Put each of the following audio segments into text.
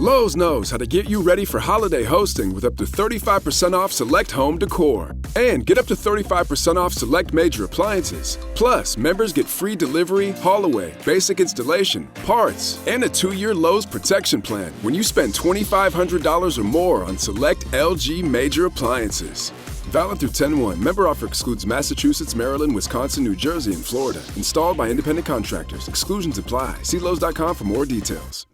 Lowe's knows how to get you ready for holiday hosting with up to 35% off select home decor. And get up to 35% off select major appliances. Plus, members get free delivery, haul-away, basic installation, parts, and a 2-year Lowe's protection plan when you spend $2,500 or more on select LG major appliances. Valid through 10/1. Member offer excludes Massachusetts, Maryland, Wisconsin, New Jersey, and Florida. Installed by independent contractors. Exclusions apply. See Lowe's.com for more details.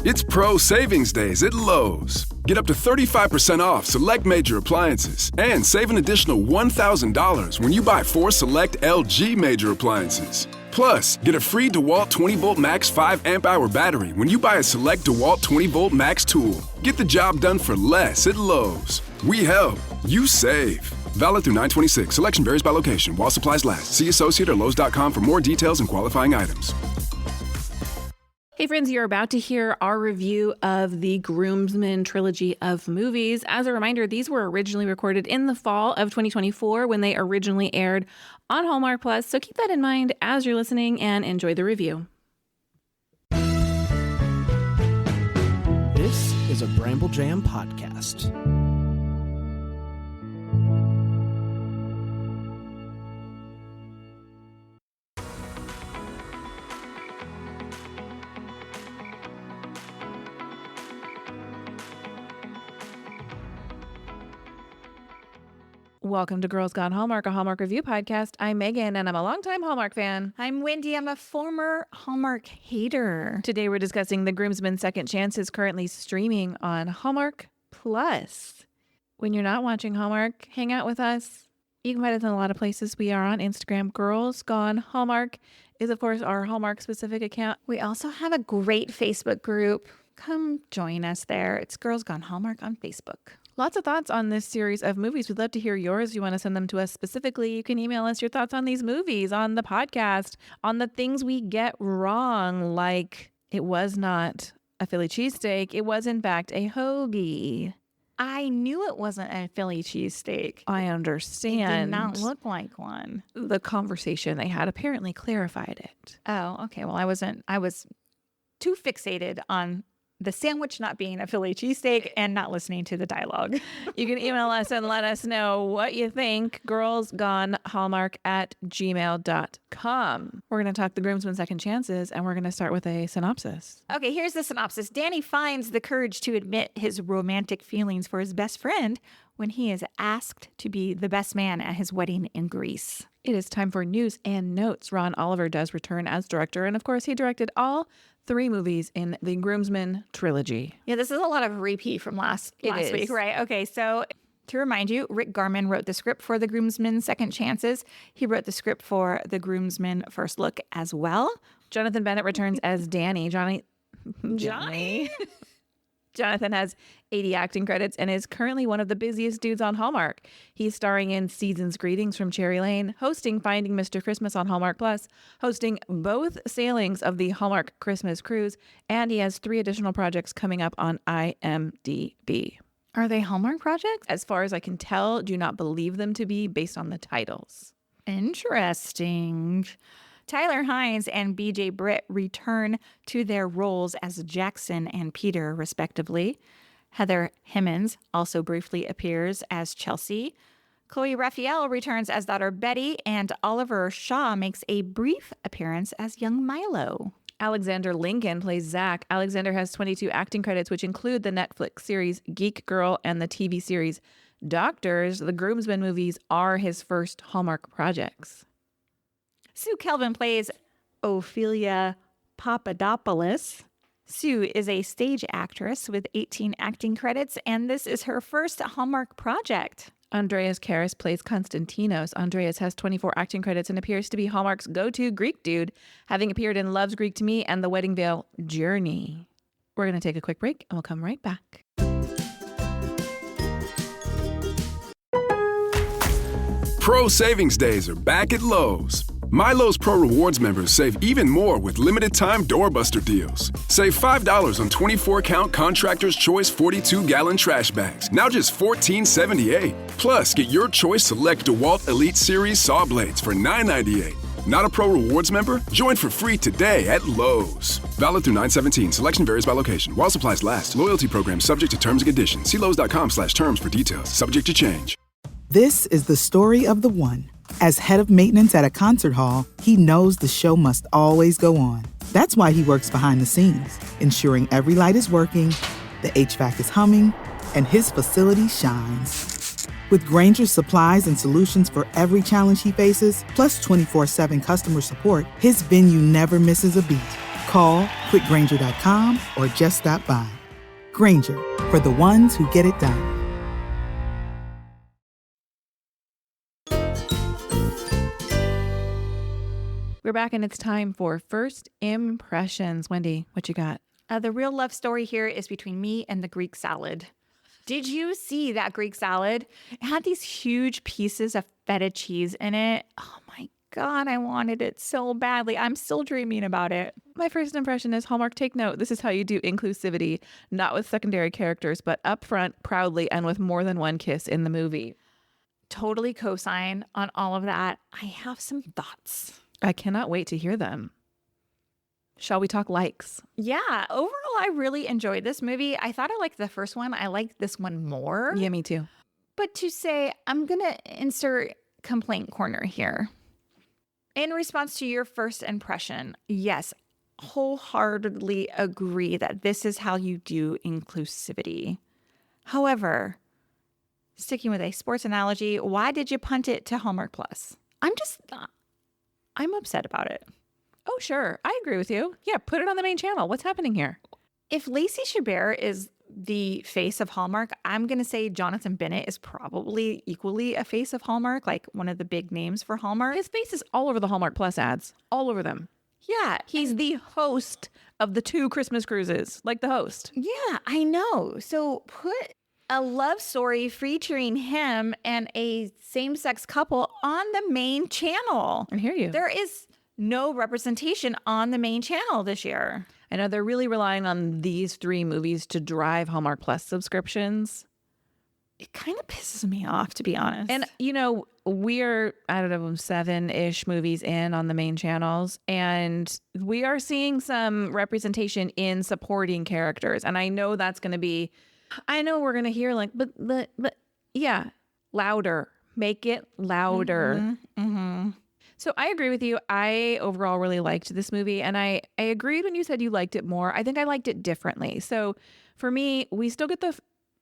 It's Pro Savings Days at Lowe's. Get up to 35% off select major appliances and save an additional $1,000 when you buy 4 select LG major appliances. Plus, get a free DeWalt 20-volt max 5 amp-hour battery when you buy a select DeWalt 20-volt max tool. Get the job done for less at Lowe's. We help. You save. Valid through 9/26. Selection varies by location. While supplies last. See associate or Lowe's.com for more details and qualifying items. Hey friends, you're about to hear our review of the Groomsmen trilogy of movies. As a reminder, these were originally recorded in the fall of 2024 when they originally aired on Hallmark Plus, so keep that in mind as you're listening and enjoy the review. This is a Bramble Jam podcast. Welcome to Girls Gone Hallmark, a Hallmark review podcast. I'm Megan, and I'm a longtime Hallmark fan. I'm Wendy. I'm a former Hallmark hater. Today we're discussing the Groomsmen Second Chances, currently streaming on Hallmark Plus. When you're not watching Hallmark, hang out with us. You can find us in a lot of places. We are on Instagram. Girls Gone Hallmark is, of course, our Hallmark-specific account. We also have a great Facebook group. Come join us there. It's Girls Gone Hallmark on Facebook. Lots of thoughts on this series of movies. We'd love to hear yours. You want to send them to us specifically, you can email us your thoughts on these movies, on the podcast, on the things we get wrong, like it was not a Philly cheesesteak. It was, in fact, a hoagie. I knew it wasn't a Philly cheesesteak. I understand. It did not look like one. The conversation they had apparently clarified it. Oh, okay. Well, I was too fixated on the sandwich not being a Philly cheesesteak and not listening to the dialogue. You can email us and let us know what you think. girlsgonehallmark@gmail.com. We're going to talk the Groomsmen Second Chances, and we're going to start with a synopsis. Okay, here's the synopsis. Danny finds the courage to admit his romantic feelings for his best friend when he is asked to be the best man at his wedding in Greece. It is time for news and notes. Ron Oliver does return as director, and of course, he directed all 3 movies in the Groomsmen trilogy. Yeah, this is a lot of repeat from last week, right? Okay, so to remind you, Rick Garman wrote the script for the Groomsmen Second Chances. He wrote the script for the Groomsmen First Look as well. Jonathan Bennett returns as Danny. Johnny. Jonathan has 80 acting credits and is currently one of the busiest dudes on Hallmark. He's starring in Season's Greetings from Cherry Lane, hosting Finding Mr. Christmas on Hallmark Plus, hosting both sailings of the Hallmark Christmas Cruise, and he has 3 additional projects coming up on IMDb. Are they Hallmark projects? As far as I can tell, do not believe them to be based on the titles. Interesting. Tyler Hines and BJ Britt return to their roles as Jackson and Peter, respectively. Heather Hemmons also briefly appears as Chelsea. Chloe Raphael returns as daughter Betty, and Oliver Shaw makes a brief appearance as young Milo. Alexander Lincoln plays Zach. Alexander has 22 acting credits, which include the Netflix series Geek Girl and the TV series Doctors. The Groomsmen movies are his first Hallmark projects. Sue Kelvin plays Ophelia Papadopoulos. Sue is a stage actress with 18 acting credits, and this is her first Hallmark project. Andreas Karras plays Konstantinos. Andreas has 24 acting credits and appears to be Hallmark's go-to Greek dude, having appeared in Love's Greek to Me and The Wedding Veil Journey. We're going to take a quick break, and we'll come right back. Pro Savings Days are back at Lowe's. My Lowe's Pro Rewards members save even more with limited-time doorbuster deals. Save $5 on 24-count Contractor's Choice 42-gallon trash bags, now just $14.78. Plus, get your choice select DeWalt Elite Series saw blades for $9.98. Not a Pro Rewards member? Join for free today at Lowe's. Valid through 9/17. Selection varies by location. While supplies last. Loyalty program subject to terms and conditions. See Lowes.com/terms for details. Subject to change. This is the story of the one. As head of maintenance at a concert hall, he knows the show must always go on. That's why he works behind the scenes, ensuring every light is working, the HVAC is humming, and his facility shines. With Grainger's supplies and solutions for every challenge he faces, plus 24/7 customer support, his venue never misses a beat. Call quickgrainger.com or just stop by. Grainger, for the ones who get it done. We're back and it's time for First Impressions. Wendy, what you got? The real love story here is between me and the Greek salad. Did you see that Greek salad? It had these huge pieces of feta cheese in it. Oh my God, I wanted it so badly. I'm still dreaming about it. My first impression is Hallmark, take note. This is how you do inclusivity, not with secondary characters, but up front, proudly, and with more than one kiss in the movie. Totally co-sign on all of that. I have some thoughts. I cannot wait to hear them. Shall we talk likes? Yeah, overall, I really enjoyed this movie. I thought I liked the first one. I liked this one more. Yeah, me too. But to say, I'm going to insert complaint corner here. In response to your first impression, yes, wholeheartedly agree that this is how you do inclusivity. However, sticking with a sports analogy, why did you punt it to Hallmark Plus? I'm upset about it. Oh, sure. I agree with you. Yeah, put it on the main channel. What's happening here? If Lacey Chabert is the face of Hallmark, I'm going to say Jonathan Bennett is probably equally a face of Hallmark, like one of the big names for Hallmark. His face is all over the Hallmark Plus ads. All over them. Yeah. He's the host of the 2 Christmas cruises. Like the host. Yeah, I know. So put a love story featuring him and a same-sex couple on the main channel. I hear you. There is no representation on the main channel this year. I know they're really relying on these 3 movies to drive Hallmark Plus subscriptions. It kind of pisses me off, to be honest. And, you know, we're, I don't know, 7-ish movies in on the main channels, and we are seeing some representation in supporting characters. And I know that's going to be, I know we're going to hear like, but yeah, louder. Make it louder. So I agree with you. I overall really liked this movie, and I agreed when you said you liked it more. I think I liked it differently. So for me, we still get the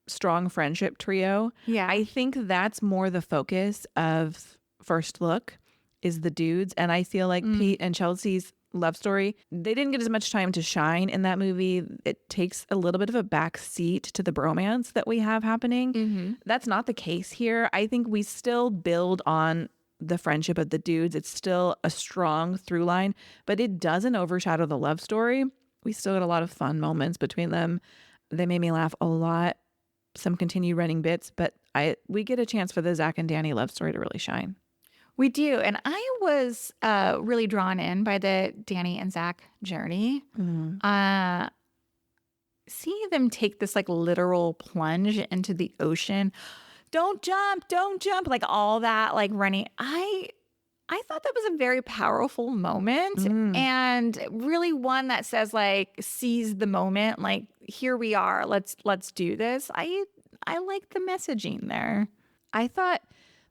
strong friendship trio. Yeah. I think that's more the focus of First Look is the dudes. And I feel like Pete and Chelsea's love story, they didn't get as much time to shine in that movie. It takes a little bit of a back seat to the bromance that we have happening. That's not the case here. I think we still build on the friendship of the dudes. It's still a strong through line, but it doesn't overshadow the love story. We still got a lot of fun moments between them. They made me laugh a lot. Some continued running bits, but we get a chance for the Zach and Danny love story to really shine. We do. And I was really drawn in by the Danny and Zach journey. Seeing them take this like literal plunge into the ocean. Don't jump, like all that, like running. I thought that was a very powerful moment and really one that says like, seize the moment. Like, here we are. Let's do this. I like the messaging there. I thought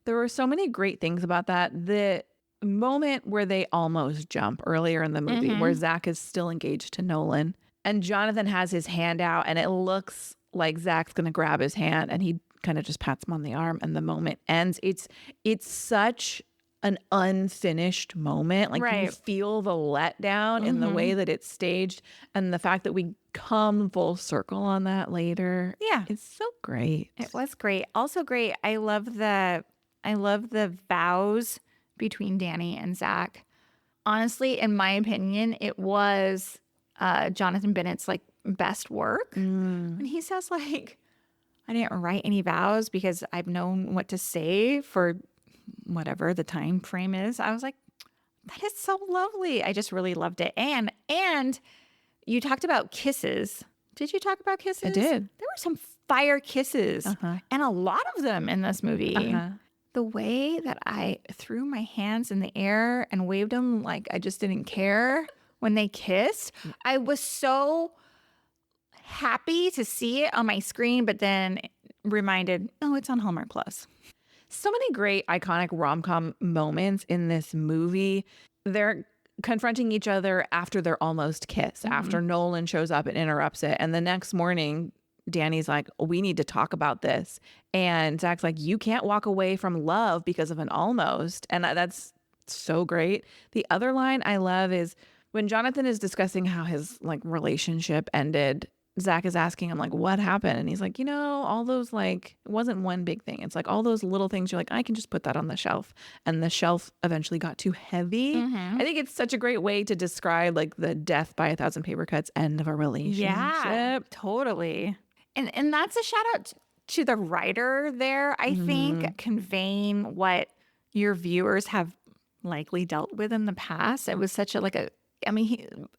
there were so many great things about that. The moment where they almost jump earlier in the movie, where Zach is still engaged to Nolan and Jonathan has his hand out and it looks like Zach's going to grab his hand and he kind of just pats him on the arm and the moment ends. It's such an unfinished moment. Like you feel the letdown in the way that it's staged and the fact that we come full circle on that later. Yeah. It's so great. It was great. Also great. I love the vows between Danny and Zach. Honestly, in my opinion, it was Jonathan Bennett's like best work. And he says like, I didn't write any vows because I've known what to say for whatever the time frame is. I was like, that is so lovely. I just really loved it. And you talked about kisses. Did you talk about kisses? I did. There were some fire kisses and a lot of them in this movie. the way that I threw my hands in the air and waved them like I just didn't care when they kissed. I was so happy to see it on my screen, but then reminded, oh, it's on Hallmark Plus. So many great iconic rom-com moments in this movie. They're confronting each other after their almost kiss, after Nolan shows up and interrupts it. And the next morning, Danny's like, we need to talk about this. And Zach's like, you can't walk away from love because of an almost. And that's so great. The other line I love is when Jonathan is discussing how his like relationship ended, Zach is asking him like, what happened? And he's like, all those like, it wasn't one big thing. It's like all those little things. You're like, I can just put that on the shelf. And the shelf eventually got too heavy. I think it's such a great way to describe like the death by 1,000 paper cuts end of a relationship. Yeah, totally. And that's a shout out to the writer there, I think, conveying what your viewers have likely dealt with in the past. It was such a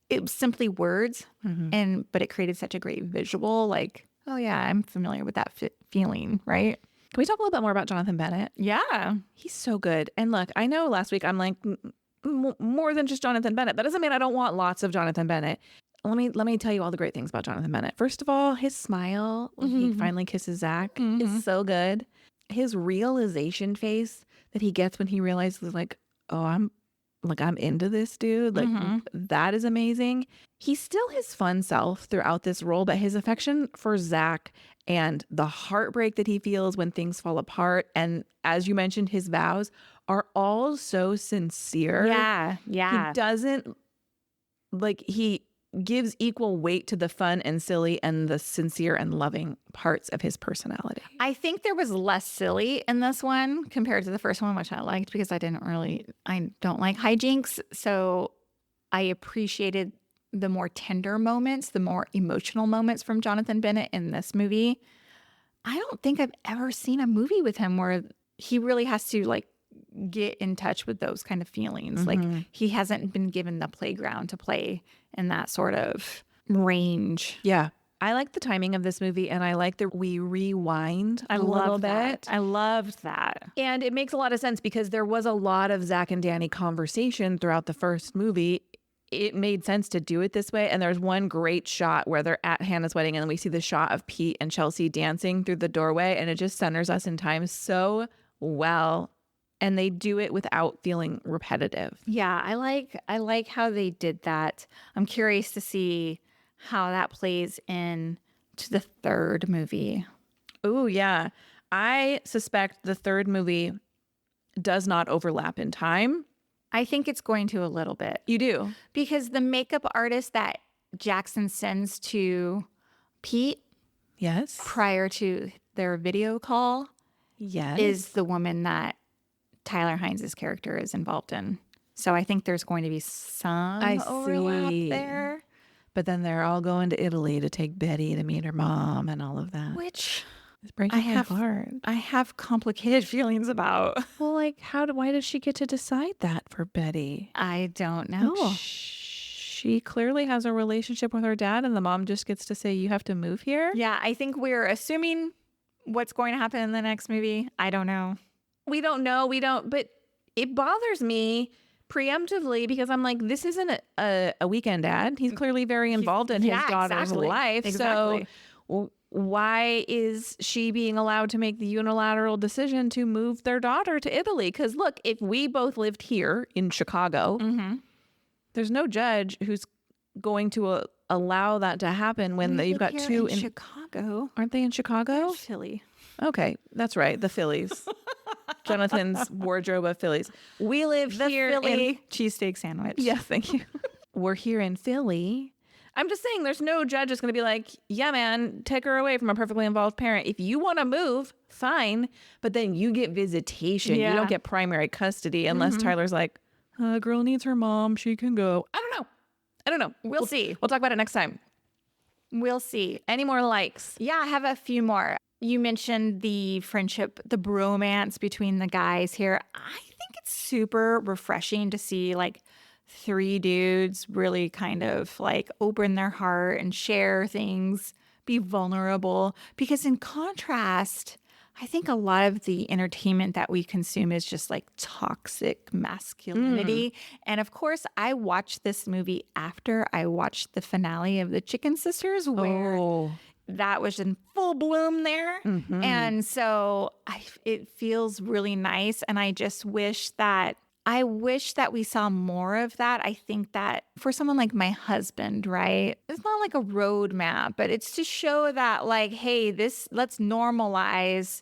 it was simply words, but it created such a great visual. Like, oh yeah, I'm familiar with that feeling, right? Can we talk a little bit more about Jonathan Bennett? Yeah, he's so good. And look, I know last week I'm like more than just Jonathan Bennett. That doesn't mean I don't want lots of Jonathan Bennett. Let me tell you all the great things about Jonathan Bennett. First of all, his smile when he finally kisses Zach is so good. His realization face that he gets when he realizes like, oh, I'm into this dude. Like that is amazing. He's still his fun self throughout this role, but his affection for Zach and the heartbreak that he feels when things fall apart, and as you mentioned, his vows are all so sincere. Yeah. He doesn't he gives equal weight to the fun and silly and the sincere and loving parts of his personality. I think there was less silly in this one compared to the first one, which I liked because I don't like hijinks. So I appreciated the more tender moments, the more emotional moments from Jonathan Bennett in this movie. I don't think I've ever seen a movie with him where he really has to like get in touch with those kind of feelings. Like he hasn't been given the playground to play in that sort of range. Yeah. I like the timing of this movie, and I like that we rewind a little bit. I loved that. And it makes a lot of sense because there was a lot of Zach and Danny conversation throughout the first movie. It made sense to do it this way. And there's one great shot where they're at Hannah's wedding, and then we see the shot of Pete and Chelsea dancing through the doorway, and it just centers us in time so well. And they do it without feeling repetitive. Yeah, I like how they did that. I'm curious to see how that plays in to the third movie. Oh, yeah. I suspect the third movie does not overlap in time. I think it's going to a little bit. You do? Because the makeup artist that Jackson sends to Pete prior to their video call is the woman that Tyler Hines' character is involved in. So I think there's going to be some overlap there. But then they're all going to Italy to take Betty to meet her mom and all of that. Which is breaking my heart. I have complicated feelings about. Well, like why does she get to decide that for Betty? I don't know. She clearly has a relationship with her dad, and the mom just gets to say, you have to move here? Yeah, I think we're assuming what's going to happen in the next movie. I don't know. We don't know. But it bothers me preemptively because I'm like, this isn't a weekend dad. He's clearly very involved in his daughter's life. Exactly. So why is she being allowed to make the unilateral decision to move their daughter to Italy? Because look, if we both lived here in Chicago, there's no judge who's going to allow that to happen when you've got two in Chicago. Aren't they in Chicago? Philly. Okay, that's right. The Phillies. Jonathan's wardrobe of Phillies. We live here Philly cheesesteak sandwich. Yes, thank you. We're here in Philly. I'm just saying there's no judge that's going to be like, yeah, man, take her away from a perfectly involved parent. If you want to move, fine. But then you get visitation. You don't get primary custody unless Tyler's like, girl needs her mom. She can go. I don't know. We'll see. We'll talk about it next time. We'll see. Any more likes? Yeah, I have a few more. You mentioned the friendship, the bromance between the guys here. I think it's super refreshing to see like three dudes really kind of like open their heart and share things, be vulnerable. Because in contrast, I think a lot of the entertainment that we consume is just like toxic masculinity. And of course, I watched this movie after I watched the finale of The Chicken Sisters, where that was in full bloom there. And so it feels really nice. And I just wish that we saw more of that. I think that for someone like my husband, right? It's not like a roadmap, but it's to show that like, hey, let's normalize.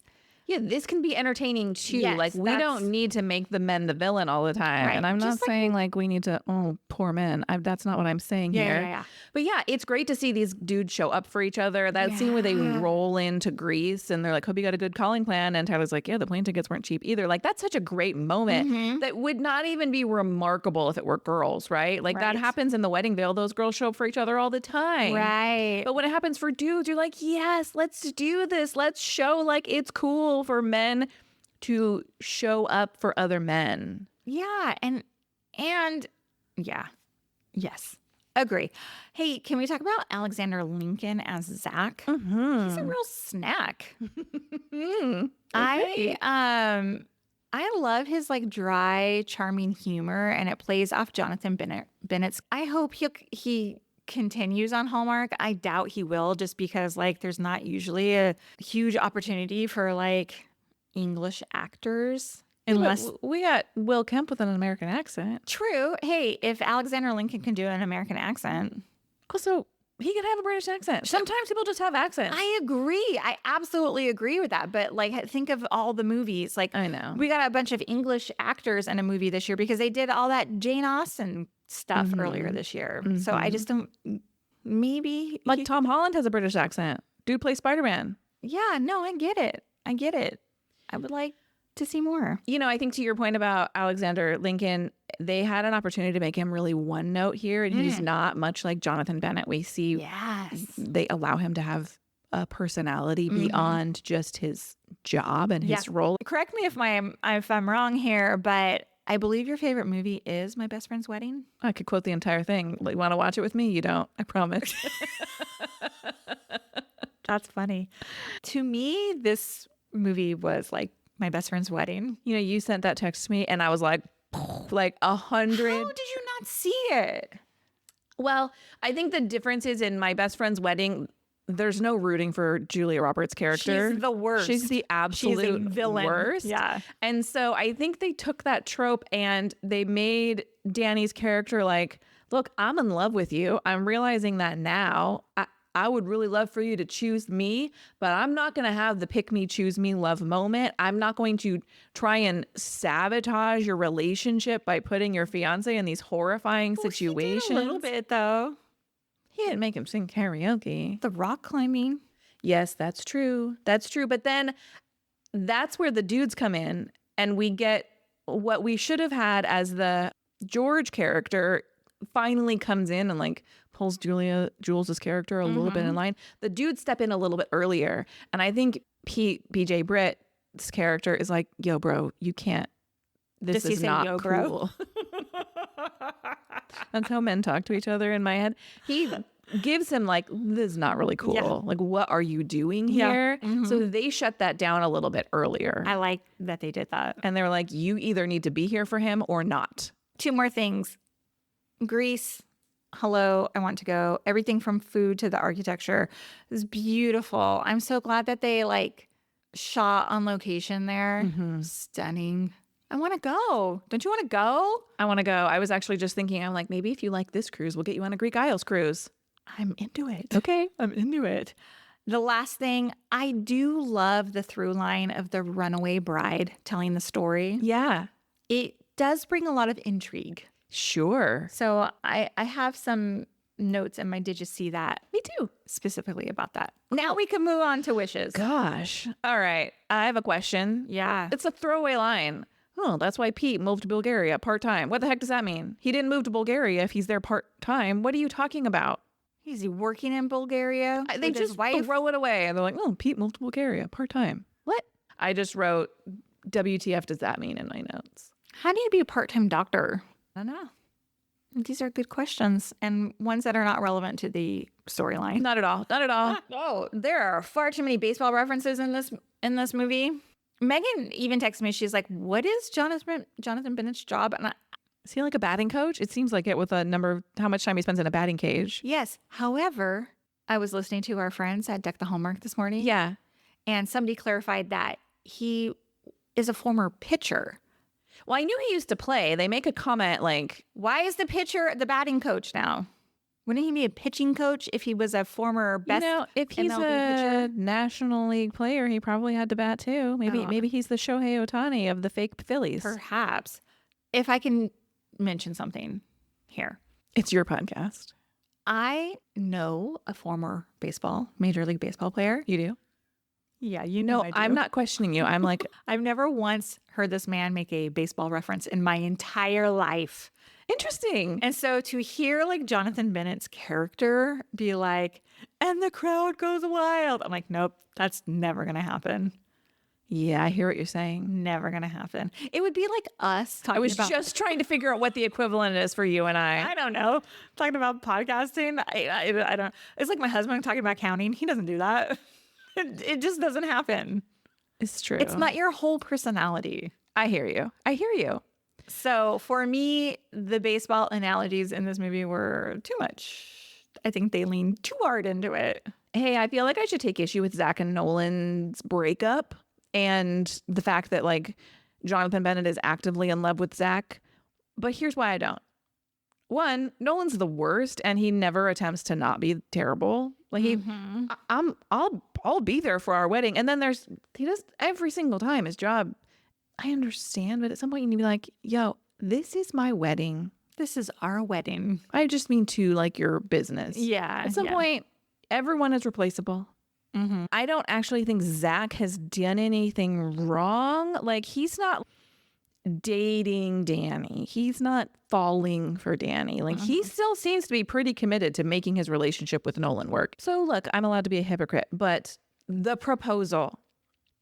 Yeah, this can be entertaining too. Yes, like we don't need to make the men the villain all the time. Right. And I'm not Just saying like we need to, poor men. That's not what I'm saying here. Yeah. But yeah, it's great to see these dudes show up for each other. That scene where they roll into Greece and they're like, hope you got a good calling plan. And Tyler's like, yeah, the plane tickets weren't cheap either. Like that's such a great moment that would not even be remarkable if it were girls, right? Like that happens in the wedding veil. Those girls show up for each other all the time. Right. But when it happens for dudes, you're like, yes, let's do this. Let's show like it's cool for men to show up for other men. Yeah. And yeah. Yes. Agree. Hey, can we talk about Alexander Lincoln as Zach? He's a real snack. I love his like dry, charming humor, and it plays off Jonathan Bennett's. I hope he continues on Hallmark. I doubt he will, just because like there's not usually a huge opportunity for like English actors. Unless we got Will Kemp with an American accent. True. Hey, if Alexander Lincoln can do an American accent. Also, he can have a British accent. Sometimes people just have accents. I agree. I absolutely agree with that. But like, think of all the movies. Like, I know. We got a bunch of English actors in a movie this year because they did all that Jane Austen stuff earlier this year. So I just don't, maybe. Like Tom Holland has a British accent. Dude plays Spider-Man. Yeah, no, I get it. I would like to see more. You know, I think to your point about Alexander Lincoln, they had an opportunity to make him really one note here, and he's not much like Jonathan Bennett. We see they allow him to have a personality beyond just his job and his role. Correct me if I'm wrong here, but I believe your favorite movie is My Best Friend's Wedding. I could quote the entire thing. Like, want to watch it with me? You don't. I promise. That's funny. To me, this movie was like My Best Friend's Wedding. You know, you sent that text to me and I was like 100. How did you not see it? Well, I think the difference is in My Best Friend's Wedding, there's no rooting for Julia Roberts' character. She's the worst. She's the absolute villain. Worst. Yeah. And so I think they took that trope and they made Danny's character like, look, I'm in love with you. I'm realizing that now. I would really love for you to choose me, but I'm not going to have the pick me, choose me love moment. I'm not going to try and sabotage your relationship by putting your fiance in these horrifying situations. He did a little bit, though. He didn't make him sing karaoke. The rock climbing. Yes, that's true. That's true. But then that's where the dudes come in and we get what we should have had as the George character finally comes in and like pulls Jules' character a little bit in line. The dudes step in a little bit earlier. And I think BJ Britt's character is like, yo, bro, you can't. This is not yo, cool. That's how men talk to each other in my head. He gives him like, this is not really cool. Yeah. Like, what are you doing here? So they shut that down a little bit earlier. I like that they did that. And they're like, you either need to be here for him or not. 2 more things. Greece. Hello, I want to go. Everything from food to the architecture is beautiful. I'm so glad that they like shot on location there. Stunning. I want to go. Don't you want to go? I want to go. I was actually just thinking, I'm like, maybe if you like this cruise, we'll get you on a Greek Isles cruise. I'm into it. Okay. I'm into it. The last thing, I do love the through line of the runaway bride telling the story. Yeah. It does bring a lot of intrigue. Sure. So I have some notes in my Did You See That? Me too. Specifically about that. Now we can move on to wishes. Gosh. All right. I have a question. Yeah. It's a throwaway line. Oh, that's why Pete moved to Bulgaria part-time. What the heck does that mean? He didn't move to Bulgaria if he's there part-time. What are you talking about? Is he working in Bulgaria? They just throw it away. And they're like, oh, Pete moved to Bulgaria part-time. What? I just wrote, WTF does that mean in my notes? How do you be a part-time doctor? I don't know. These are good questions and ones that are not relevant to the storyline. Not at all. Not at all. Oh, there are far too many baseball references in this in this movie. Megan even texted me. She's like, what is Jonathan Bennett's job? And Is he like a batting coach? It seems like it with a number of how much time he spends in a batting cage. yes. However, I was listening to our friends at Deck the Hallmark this morning. Yeah. And somebody clarified that he is a former pitcher. Well, I knew he used to play. They make a comment like, Why is the pitcher the batting coach now? Wouldn't he be a pitching coach if he was a former best if he's MLB a pitcher? National League player, he probably had to bat too. Maybe he's the Shohei Ohtani of the fake Phillies. Perhaps. If I can mention something here. It's your podcast. I know a former Major League Baseball player. You do? Yeah, you No, I'm not questioning you. I'm like, I've never once heard this man make a baseball reference in my entire life. interesting. And so to hear like Jonathan Bennett's character be like, and the crowd goes wild. I'm like, nope, that's never going to happen. Yeah, I hear what you're saying. Never going to happen. It would be like us talking I was about. just trying to figure out what the equivalent is for you and I. I don't know. Talking about podcasting. I don't. It's like my husband talking about counting. He doesn't do that. It just doesn't happen. It's true. It's not your whole personality. I hear you. I hear you. So for me, the baseball analogies in this movie were too much. I think they leaned too hard into it. Hey, I feel like I should take issue with Zach and Nolan's breakup and the fact that like Jonathan Bennett is actively in love with Zach. But here's why I don't. One, Nolan's the worst, and he never attempts to not be terrible. Like I'll be there for our wedding, and then he does every single time his job. I understand, but at some point you need to be like, yo, this is my wedding. This is our wedding. I just mean to like your business. Yeah. At some point, everyone is replaceable. I don't actually think Zach has done anything wrong. Like he's not dating Danny. He's not falling for Danny. Like he still seems to be pretty committed to making his relationship with Nolan work. So look, I'm allowed to be a hypocrite, but the proposal.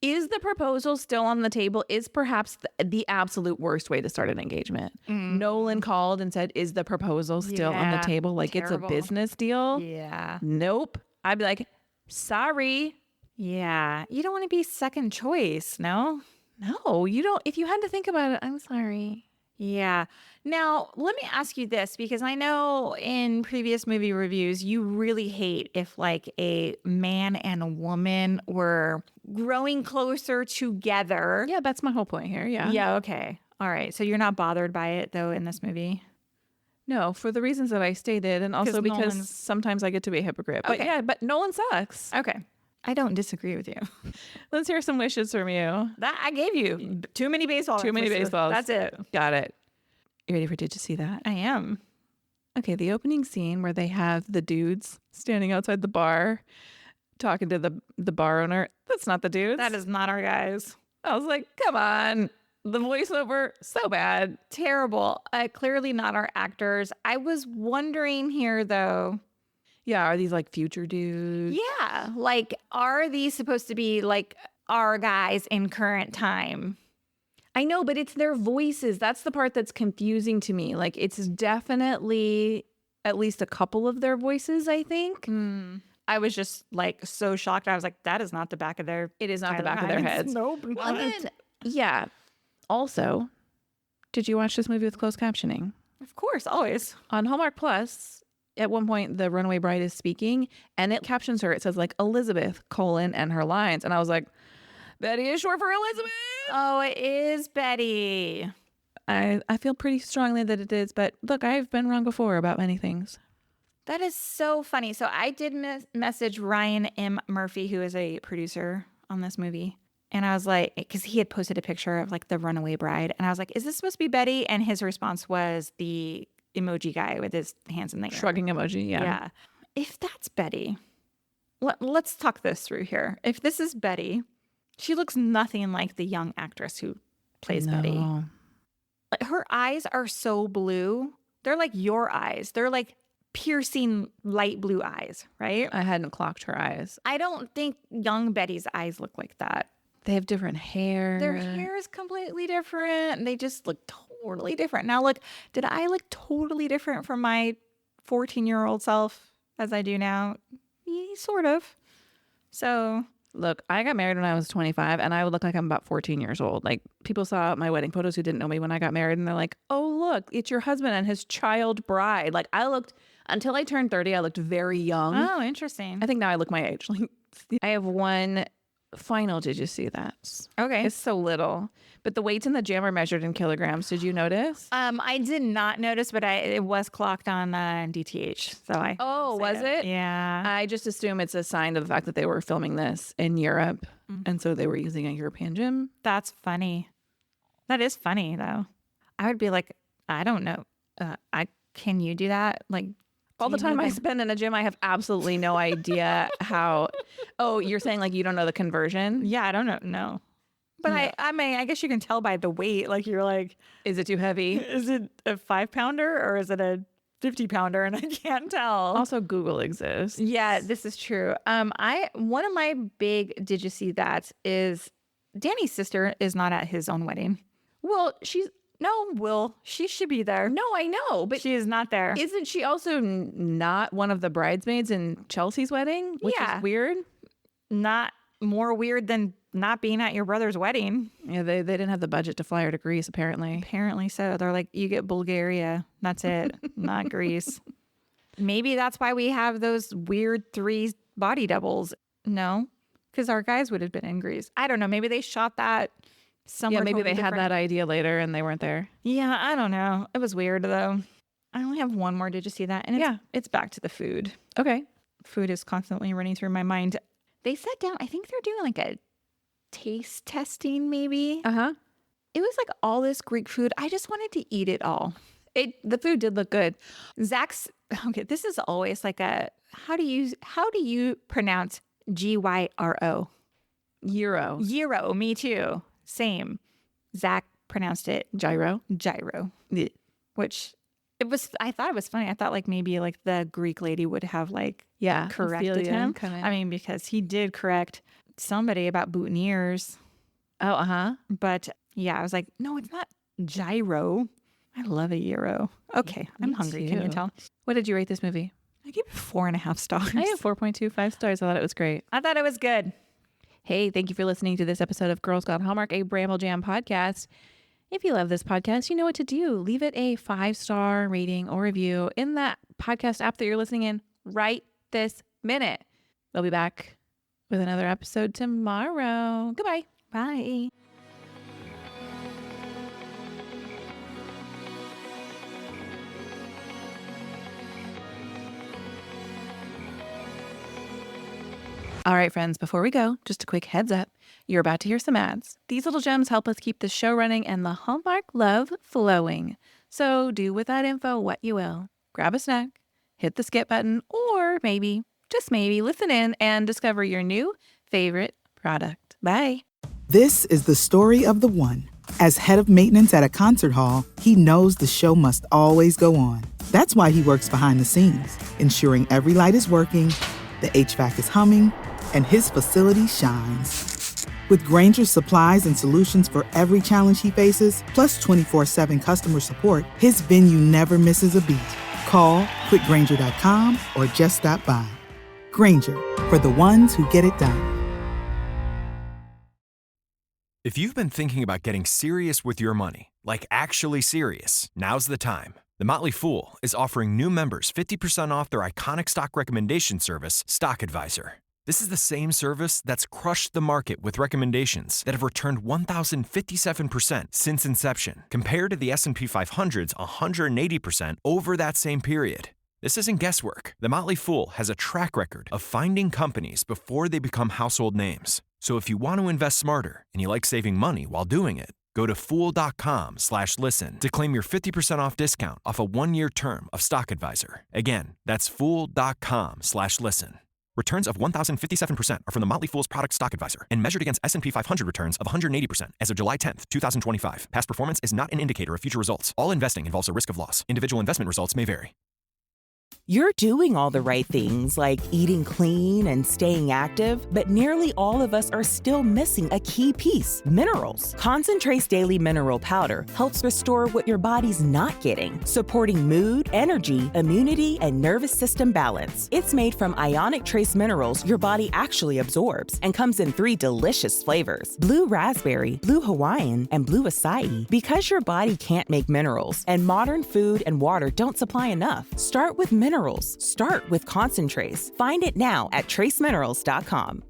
Is the proposal still on the table? Is perhaps the absolute worst way to start an engagement. Nolan called and said, is the proposal still on the Yeah, table? Like terrible. it's a business deal? Yeah. Nope. I'd be like, sorry. Yeah. You don't want to be second choice, no? No, you don't. If you had to think about it, I'm sorry. Yeah. Now, let me ask you this, because I know in previous movie reviews, you really hate if like a man and a woman were growing closer together. Yeah, that's my whole point here. Yeah. Yeah. Okay. All right. So you're not bothered by it though in this movie? No, for the reasons that I stated, and also because Nolan's- sometimes I get to be a hypocrite. But Okay. yeah, but Nolan sucks. Okay. I don't disagree with you. Let's hear some wishes from you. That I gave you too many baseballs. Too many baseballs. That's it. Got it. You ready for Did You See That? I am. Okay, the opening scene where they have the dudes standing outside the bar talking to the bar owner. That's not the dudes. That is not our guys. I was like, come on. The voiceover, so bad. Terrible. Clearly not our actors. I was wondering here though. Yeah, are these like future dudes? Yeah. Like, are these supposed to be like our guys in current time? I know, but it's their voices. That's the part that's confusing to me. Like, it's definitely at least a couple of their voices, I think. I was just like so shocked. I was like, that is not the back of their. It is not the Tyler back of their Hines. heads. Nope. Well, then, yeah. Also, did you watch this movie with closed captioning? Of course, always. On Hallmark Plus, at one point, the runaway bride is speaking, and it captions her. It says, like, Elizabeth, and her lines. And I was like, Betty is short for Elizabeth. Oh, it is Betty. I feel pretty strongly that it is, but look, I've been wrong before about many things. That is so funny. So I did message Ryan M. Murphy, who is a producer on this movie. And I was like, because he had posted a picture of like the runaway bride. And I was like, is this supposed to be Betty? And his response was the emoji guy with his hands in the air. Shrugging emoji, yeah. Yeah. If that's Betty, let's talk this through here. If this is Betty, she looks nothing like the young actress who plays Betty. No. Like, her eyes are so blue. They're like your eyes. They're like piercing light blue eyes, right? I hadn't clocked her eyes. I don't think young Betty's eyes look like that. They have different hair. Their hair is completely different. And they just look totally different. Now, look, did I look totally different from my 14-year-old self as I do now? Sort of. So Look, I got married when I was 25 and I would look like I'm about 14 years old. Like people saw my wedding photos who didn't know me when I got married and they're like, oh, look, it's your husband and his child bride. Like I looked, until I turned 30, I looked very young. Oh, interesting. I think now I look my age. Like I have one final, did you see that? Okay. It's so little. But the weights in the gym are measured in kilograms. Did you notice? I did not notice, but it was clocked on DTH. So I. Oh, was it? Yeah. I just assume it's a sign of the fact that they were filming this in Europe. And so they were using a European gym. That's funny. That is funny, though. I would be like, I don't know. Can you do that? Like, All the time I spend in a gym, I have absolutely no idea how. Oh, you're saying like you don't know the conversion? Yeah, I don't know. No. But No. I mean, I guess you can tell by the weight. Like you're like, Is it too heavy? is it a 5-pounder or is it a 50-pounder? And I can't tell. Also, Google exists. Yeah, this is true. One of my big did you see that is Danny's sister is not at his own wedding. Well, She should be there. no, I know, but She is not there. isn't she also not one of the bridesmaids in Chelsea's wedding? Which Yeah. is weird. Not more weird than not being at your brother's wedding. Yeah, they didn't have the budget to fly her to Greece, apparently. Apparently so. They're like, you get Bulgaria. That's it. Not Greece. Maybe that's why we have those weird 3 body doubles. No, because our guys would have been in Greece. I don't know. Maybe they shot that somewhere. Yeah, maybe totally they had different. that idea later and they weren't there. Yeah, I don't know. It was weird though. I only have one more. Did you see that? And it's back to the food. Okay. Food is constantly running through my mind. They sat down. I think they're doing like a taste testing, maybe. Uh-huh. It was like all this Greek food. I just wanted to eat it all. The food did look good. Zach's okay. This is always like a how do you pronounce gyro? Euro. Gyro. Me too. Same. Zach pronounced it Gyro. gyro, Yeah. which it was. I thought it was funny. I thought like maybe like the Greek lady would have like Yeah. corrected him. Kinda. I mean, because he did correct somebody about boutonnieres. Oh, uh-huh. But yeah, I was like, no, it's not gyro. I love a gyro. Okay, I'm Me hungry. Can you too. tell? What did you rate this movie? I gave it 4.5 stars. I have 4.25 stars. I thought it was great. I thought it was good. Hey, thank you for listening to this episode of Girls Gone Hallmark, a Bramble Jam podcast. If you love this podcast, you know what to do. Leave it a 5-star rating or review in that podcast app that you're listening in right this minute. We'll be back with another episode tomorrow. Goodbye. Bye. All right, friends, before we go, just a quick heads up. You're about to hear some ads. These little gems help us keep the show running and the Hallmark love flowing. So do with that info what you will. Grab a snack, hit the skip button, or maybe, just maybe, listen in and discover your new favorite product. Bye. This is the story of the one. As head of maintenance at a concert hall, he knows the show must always go on. That's why he works behind the scenes, ensuring every light is working, the HVAC is humming, and his facility shines. With Granger's supplies and solutions for every challenge he faces, plus 24/7 customer support, his venue never misses a beat. Call quickgranger.com or just stop by. Granger, for the ones who get it done. If you've been thinking about getting serious with your money, like actually serious, now's the time. The Motley Fool is offering new members 50% off their iconic stock recommendation service, Stock Advisor. This is the same service that's crushed the market with recommendations that have returned 1,057% since inception, compared to the S&P 500's 180% over that same period. This isn't guesswork. The Motley Fool has a track record of finding companies before they become household names. So if you want to invest smarter and you like saving money while doing it, go to fool.com/listen to claim your 50% off discount off a 1-year term of Stock Advisor. Again, that's fool.com/listen. Returns of 1,057% are from the Motley Fool's product Stock Advisor and measured against S&P 500 returns of 180% as of July 10th, 2025. Past performance is not an indicator of future results. All investing involves a risk of loss. Individual investment results may vary. You're doing all the right things, like eating clean and staying active, but nearly all of us are still missing a key piece: minerals. Concentrate's Daily Mineral Powder helps restore what your body's not getting, supporting mood, energy, immunity, and nervous system balance. It's made from ionic trace minerals your body actually absorbs and comes in 3 delicious flavors: blue raspberry, blue Hawaiian, and blue acai. Because your body can't make minerals and modern food and water don't supply enough, start with minerals. Start with Concentrates. Find it now at traceminerals.com.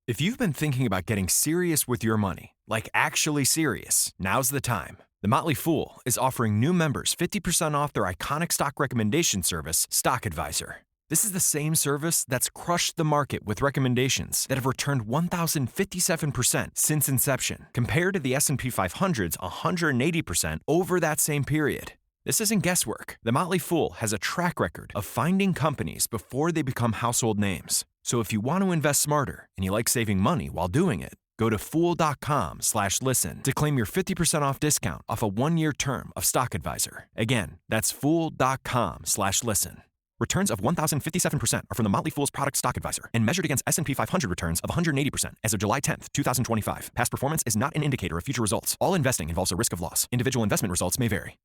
If you've been thinking about getting serious with your money, like actually serious, now's the time. The Motley Fool is offering new members 50% off their iconic stock recommendation service, Stock Advisor. This is the same service that's crushed the market with recommendations that have returned 1,057% since inception, compared to the S&P 500's 180% over that same period. This isn't guesswork. The Motley Fool has a track record of finding companies before they become household names. So if you want to invest smarter and you like saving money while doing it, go to fool.com/listen to claim your 50% off discount off a 1-year term of Stock Advisor. Again, that's fool.com/listen. Returns of 1,057% are from the Motley Fool's product Stock Advisor and measured against S&P 500 returns of 180% as of July 10th, 2025. Past performance is not an indicator of future results. All investing involves a risk of loss. Individual investment results may vary.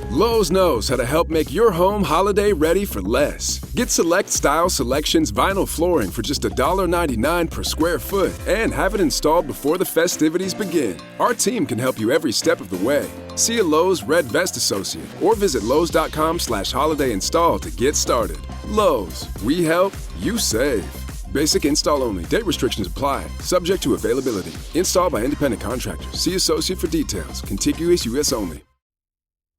Lowe's knows how to help make your home holiday ready for less. Get Select Style Selections vinyl flooring for just $1.99 per square foot and have it installed before the festivities begin. Our team can help you every step of the way. See a Lowe's Red Vest associate or visit Lowes.com/holiday install to get started. Lowe's, we help, you save. Basic install only. Date restrictions apply. Subject to availability. Installed by independent contractors. See associate for details. Contiguous U.S. only.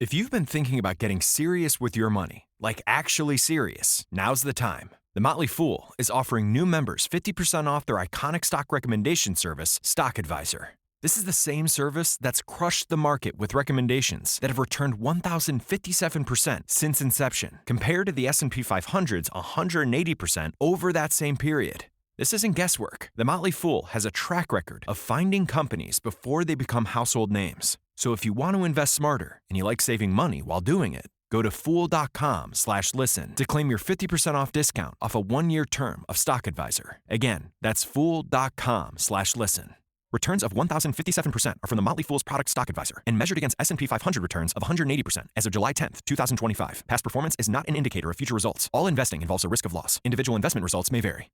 If you've been thinking about getting serious with your money, like actually serious, now's the time. The Motley Fool is offering new members 50% off their iconic stock recommendation service, Stock Advisor. This is the same service that's crushed the market with recommendations that have returned 1,057% since inception, compared to the S&P 500's 180% over that same period. This isn't guesswork. The Motley Fool has a track record of finding companies before they become household names. So if you want to invest smarter and you like saving money while doing it, go to fool.com/listen to claim your 50% off discount off a 1-year term of Stock Advisor. Again, that's fool.com/listen. Returns of 1,057% are from the Motley Fool's product Stock Advisor and measured against S&P 500 returns of 180% as of July 10th, 2025. Past performance is not an indicator of future results. All investing involves a risk of loss. Individual investment results may vary.